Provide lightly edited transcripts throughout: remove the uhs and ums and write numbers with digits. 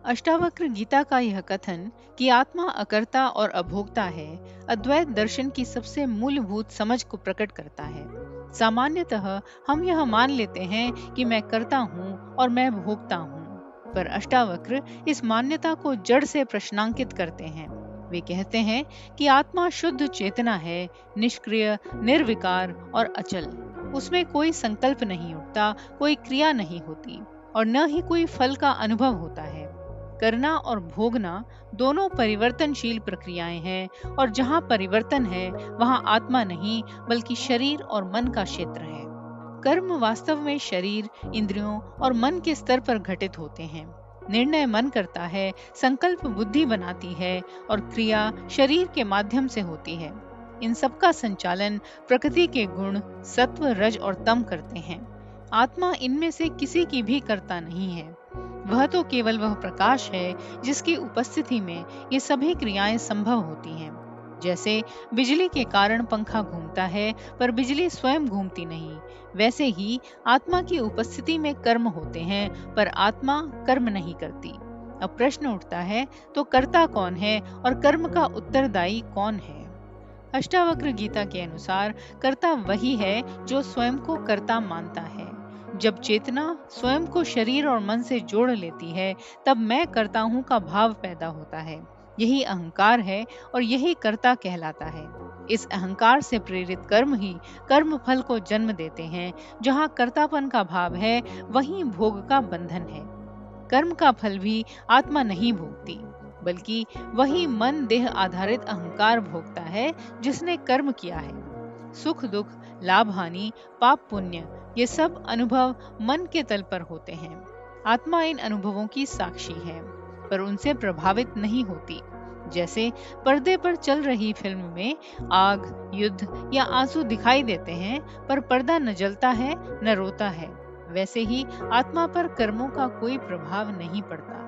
अष्टावक्र गीता का यह कथन कि आत्मा अकर्ता और अभोक्ता है, अद्वैत दर्शन की सबसे मूलभूत समझ को प्रकट करता है। सामान्यतः हम यह मान लेते हैं कि मैं कर्ता हूँ और मैं भोक्ता हूँ, पर अष्टावक्र इस मान्यता को जड़ से प्रश्नांकित करते हैं। वे कहते हैं कि आत्मा शुद्ध चेतना है, निष्क्रिय, निर्विकार और अचल। उसमें कोई संकल्प नहीं उठता, कोई क्रिया नहीं होती और न ही कोई फल का अनुभव होता है। करना और भोगना दोनों परिवर्तनशील प्रक्रियाएं हैं और जहां परिवर्तन है वहां आत्मा नहीं बल्कि शरीर और मन का क्षेत्र है। कर्म वास्तव में शरीर, इंद्रियों और मन के स्तर पर घटित होते हैं। निर्णय मन करता है, संकल्प बुद्धि बनाती है और क्रिया शरीर के माध्यम से होती है। इन सब का संचालन प्रकृति के गुण सत्व, रज और तम करते हैं। आत्मा इनमें से किसी की भी कर्ता नहीं है। वह तो केवल वह प्रकाश है जिसकी उपस्थिति में ये सभी क्रियाएं संभव होती हैं। जैसे बिजली के कारण पंखा घूमता है पर बिजली स्वयं घूमती नहीं, वैसे ही आत्मा की उपस्थिति में कर्म होते हैं पर आत्मा कर्म नहीं करती। अब प्रश्न उठता है, तो कर्ता कौन है और कर्म का उत्तरदायी कौन है? अष्टावक्र गीता के अनुसार कर्ता वही है जो स्वयं को कर्ता मानता है। जब चेतना स्वयं को शरीर और मन से जोड़ लेती है, तब मैं करता हूँ का भाव पैदा होता है। यही अहंकार है और यही कर्ता कहलाता है। इस अहंकार से प्रेरित कर्म ही कर्म फल को जन्म देते हैं। जहाँ कर्तापन का भाव है, वहीं भोग का बंधन है। कर्म का फल भी आत्मा नहीं भोगती, बल्कि वही मन देह आधारित अहंकार भोगता है जिसने कर्म किया है। सुख दुख, लाभ हानि, पाप पुण्य, ये सब अनुभव मन के तल पर होते हैं। आत्मा इन अनुभवों की साक्षी है, पर उनसे प्रभावित नहीं होती। जैसे पर्दे पर चल रही फिल्म में आग, युद्ध या आंसू दिखाई देते हैं, पर पर्दा न जलता है न रोता है, वैसे ही आत्मा पर कर्मों का कोई प्रभाव नहीं पड़ता।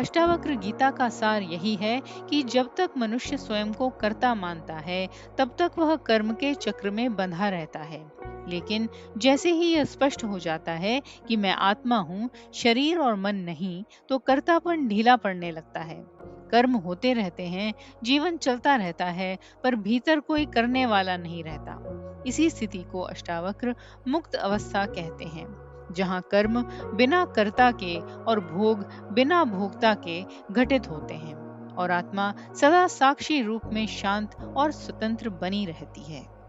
अष्टावक्र गीता का सार यही है कि जब तक मनुष्य स्वयं को कर्ता मानता है, तब तक वह कर्म के चक्र में बंधा रहता है। लेकिन जैसे ही यह स्पष्ट हो जाता है कि मैं आत्मा हूँ, शरीर और मन नहीं, तो कर्तापन ढीला पड़ने लगता है। कर्म होते रहते हैं, जीवन चलता रहता है, पर भीतर कोई करने वाला नहीं रहता। इसी स्थिति को अष्टावक्र मुक्त अवस्था कहते हैं, जहाँ कर्म बिना कर्ता के और भोग बिना भोक्ता के घटित होते हैं और आत्मा सदा साक्षी रूप में शांत और स्वतंत्र बनी रहती है।